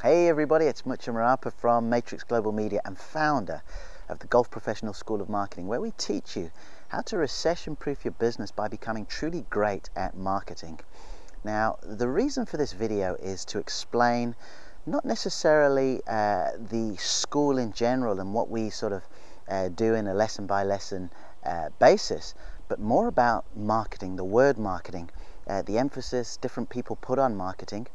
Hey everybody, it's Mucha Marapa from Matrix Global Media and founder of the Gulf Professional School of Marketing, where we teach you how to recession-proof your business by becoming truly great at marketing. Now, the reason for this video is to explain not necessarily the school in general and what we sort of do in a lesson by lesson basis, but more about marketing, the word marketing, the emphasis different people put on marketing,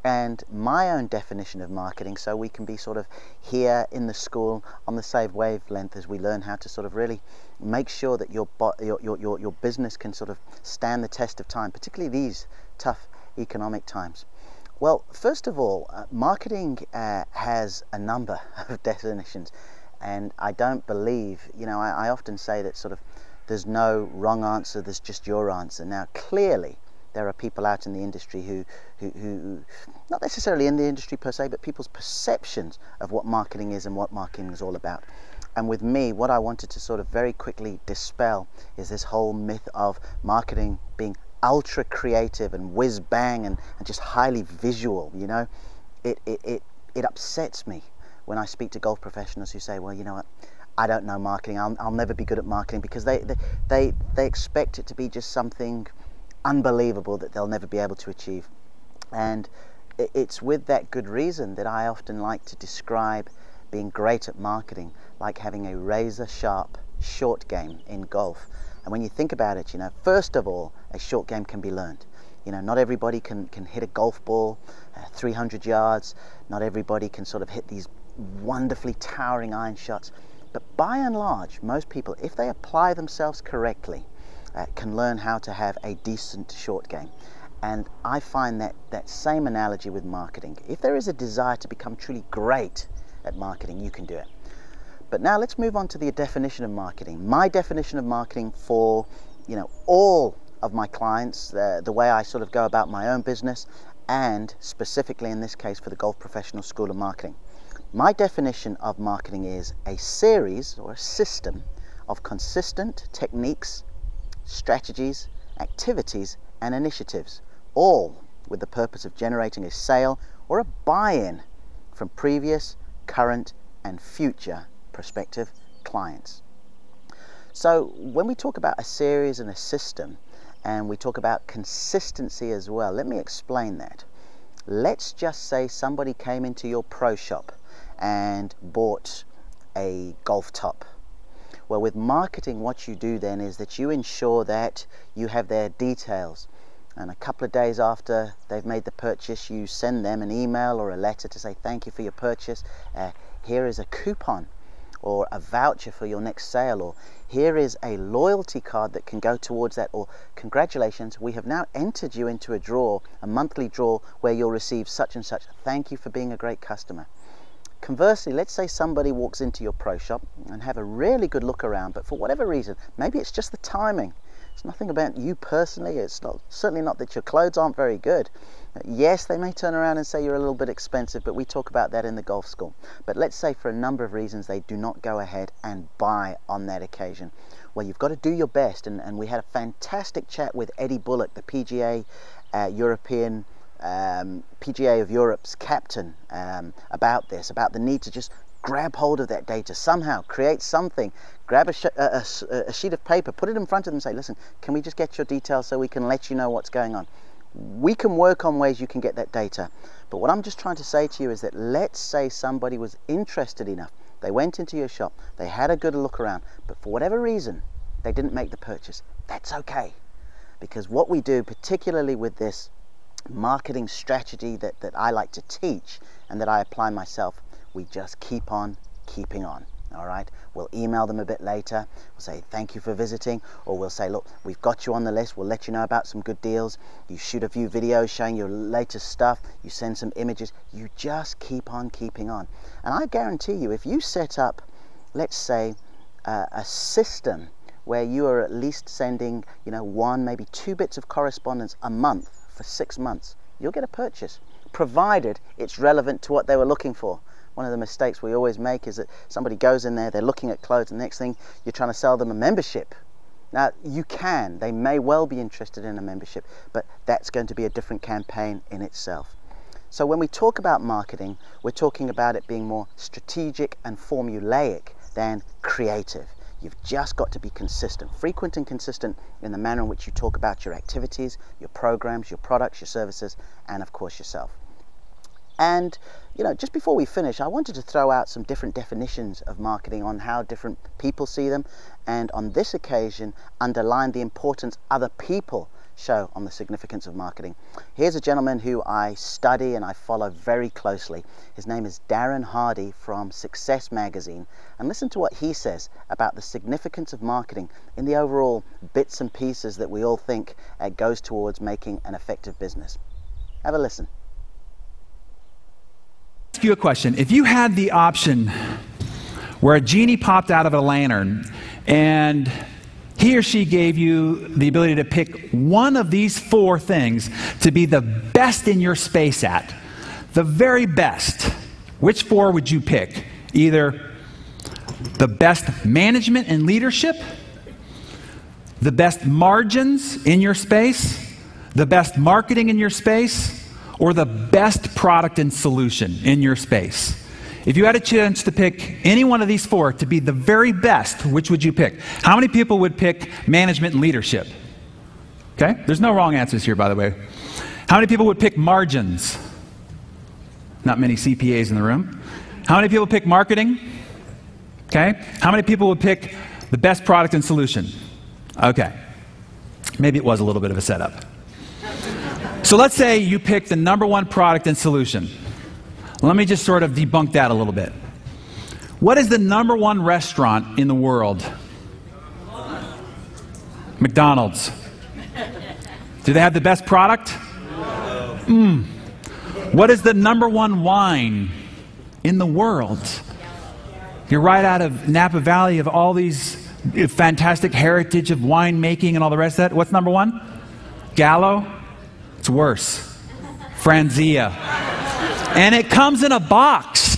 and my own definition of marketing, so we can be sort of here in the school on the same wavelength as we learn how to sort of really make sure that your business can sort of stand the test of time, particularly these tough economic times. Well, first of all, marketing has a number of definitions, and I don't believe, I often say that sort of there's no wrong answer, there's just your answer. Now, clearly, there are people out in the industry who not necessarily in the industry per se, but people's perceptions of what marketing is and what marketing is all about. And with me, what I wanted to sort of very quickly dispel is this whole myth of marketing being ultra creative and whiz bang and just highly visual. It upsets me when I speak to golf professionals who say, well, you know what, I don't know marketing, I'll never be good at marketing, because they expect it to be just something unbelievable that they'll never be able to achieve. And it's with that good reason that I often like to describe being great at marketing like having a razor sharp short game in golf. And when you think about it, first of all, a short game can be learned. Not everybody can hit a golf ball 300 yards. Not everybody can sort of hit these wonderfully towering iron shots. But by and large, most people, if they apply themselves correctly, can learn how to have a decent short game. And I find that same analogy with marketing. If there is a desire to become truly great at marketing, you can do it. But now let's move on to the definition of marketing. My definition of marketing for all of my clients, the way I sort of go about my own business, and specifically in this case for the Gulf Professional School of Marketing. My definition of marketing is a series or a system of consistent techniques, strategies, activities, and initiatives, all with the purpose of generating a sale or a buy-in from previous, current, and future prospective clients. So when we talk about a series and a system, and we talk about consistency as well, let me explain that. Let's just say somebody came into your pro shop and bought a golf top. Well, with marketing, what you do then is that you ensure that you have their details. And a couple of days after they've made the purchase, you send them an email or a letter to say thank you for your purchase. Here is a coupon or a voucher for your next sale, or here is a loyalty card that can go towards that, or congratulations, we have now entered you into a draw, a monthly draw, where you'll receive such and such. Thank you for being a great customer. Conversely, let's say somebody walks into your pro shop and have a really good look around, but for whatever reason, maybe it's just the timing. It's nothing about you personally. It's certainly not that your clothes aren't very good. Yes, they may turn around and say you're a little bit expensive, but we talk about that in the golf school. But let's say for a number of reasons they do not go ahead and buy on that occasion. Well, you've got to do your best, and we had a fantastic chat with Eddie Bullock, the PGA PGA of Europe's captain, about this, about the need to just grab hold of that data somehow, create something, grab a sheet of paper, put it in front of them and say, listen, can we just get your details so we can let you know what's going on? We can work on ways you can get that data. But what I'm just trying to say to you is that let's say somebody was interested enough, they went into your shop, they had a good look around, but for whatever reason, they didn't make the purchase. That's okay. Because what we do, particularly with this marketing strategy that I like to teach and that I apply myself, we just keep on keeping on. All right, we'll email them a bit later, we'll say thank you for visiting, or we'll say, look, we've got you on the list, we'll let you know about some good deals. You shoot a few videos showing your latest stuff, you send some images, you just keep on keeping on. And I guarantee you, if you set up, let's say, a system where you are at least sending, one, maybe 2 bits of correspondence a month for 6 months, you'll get a purchase, provided it's relevant to what they were looking for. One of the mistakes we always make is that somebody goes in there, they're looking at clothes, and the next thing you're trying to sell them a membership. Now, they may well be interested in a membership, but that's going to be a different campaign in itself. So when we talk about marketing, we're talking about it being more strategic and formulaic than creative. You've just got to be consistent, frequent and consistent in the manner in which you talk about your activities, your programs, your products, your services, and of course yourself. And just before we finish, I wanted to throw out some different definitions of marketing on how different people see them, and on this occasion underline the importance other people show on the significance of marketing. Here's a gentleman who I study and I follow very closely. His name is Darren Hardy from Success Magazine, and listen to what he says about the significance of marketing in the overall bits and pieces that we all think goes towards making an effective business. Have a listen. Ask you a question. If you had the option where a genie popped out of a lantern and he or she gave you the ability to pick one of these 4 things to be the best in your space at, the very best, which 4 would you pick? Either the best management and leadership, the best margins in your space, the best marketing in your space, or the best product and solution in your space. If you had a chance to pick any one of these 4 to be the very best, which would you pick? How many people would pick management and leadership? Okay, there's no wrong answers here, by the way. How many people would pick margins? Not many CPAs in the room. How many people pick marketing? Okay, how many people would pick the best product and solution? Okay, maybe it was a little bit of a setup. So let's say you pick the #1 product and solution. Let me just sort of debunk that a little bit. What is the #1 restaurant in the world? McDonald's. Do they have the best product? No. What is the #1 wine in the world? You're right out of Napa Valley of all these fantastic heritage of winemaking and all the rest of that. What's #1? Gallo? It's worse. Franzia. And it comes in a box.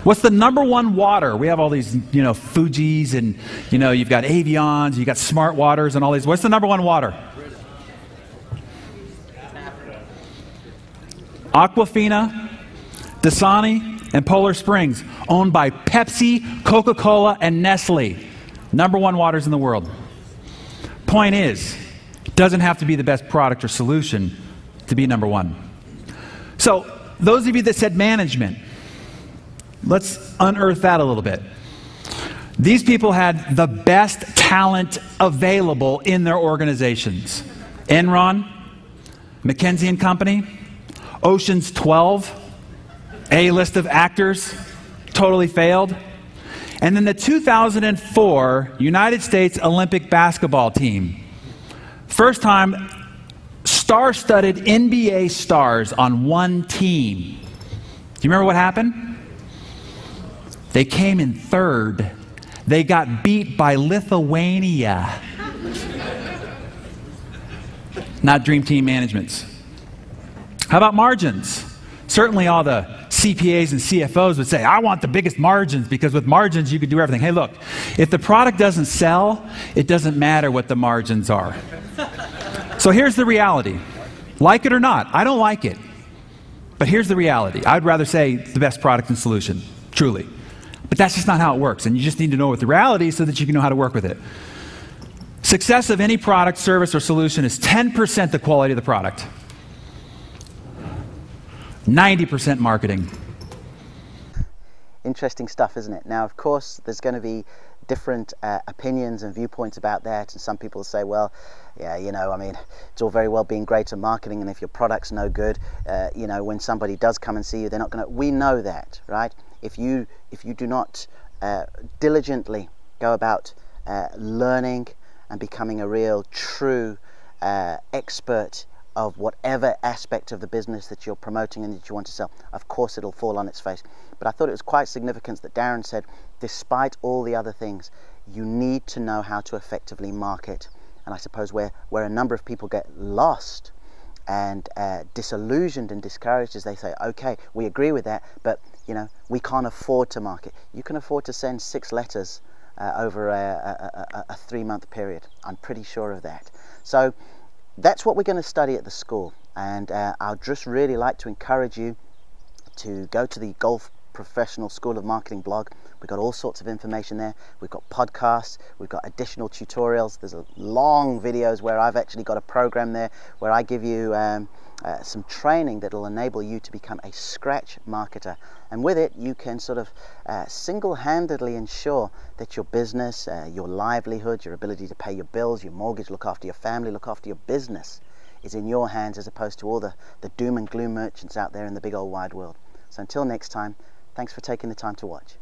What's the #1 water? We have all these, Fujis and, you've got Avions, you've got Smart Waters and all these. What's the #1 water? Aquafina, Dasani, and Polar Springs, owned by Pepsi, Coca-Cola, and Nestle. #1 waters in the world. Point is, it doesn't have to be the best product or solution to be #1. So, those of you that said management, let's unearth that a little bit. These people had the best talent available in their organizations. Enron, McKinsey & Company, Ocean's 12, A-list of actors, totally failed. And then the 2004 United States Olympic basketball team. First time star-studded NBA stars on one team. Do you remember what happened? They came in 3rd. They got beat by Lithuania. Not Dream Team managements. How about margins? Certainly all the CPAs and CFOs would say, I want the biggest margins, because with margins you could do everything. Hey, look, if the product doesn't sell, it doesn't matter what the margins are. So here's the reality. Like it or not, I don't like it. But here's the reality. I'd rather say the best product and solution, truly. But that's just not how it works. And you just need to know what the reality is so that you can know how to work with it. Success of any product, service, or solution is 10% the quality of the product. 90% marketing. Interesting stuff, isn't it? Now, of course, there's going to be different opinions and viewpoints about that, and some people say, well, yeah, it's all very well being great at marketing, and if your product's no good, when somebody does come and see you, they're not going to. We know that, right? If you do not diligently go about learning and becoming a real, true expert of whatever aspect of the business that you're promoting and that you want to sell, of course it'll fall on its face. But I thought it was quite significant that Darren said, despite all the other things, you need to know how to effectively market. And I suppose where a number of people get lost and disillusioned and discouraged is they say, okay, we agree with that, but we can't afford to market. You can afford to send 6 letters over a 3-month period. I'm pretty sure of that. So that's what we're going to study at the school, and I'd just really like to encourage you to go to the Gulf Professional School of Marketing blog. We've got all sorts of information there. We've got podcasts, we've got additional tutorials. There's long videos where I've actually got a program there where I give you some training that will enable you to become a scratch marketer, and with it you can sort of single-handedly ensure that your business, your livelihood, your ability to pay your bills, your mortgage, look after your family, look after your business is in your hands, as opposed to all the doom and gloom merchants out there in the big old wide world. So until next time, thanks for taking the time to watch.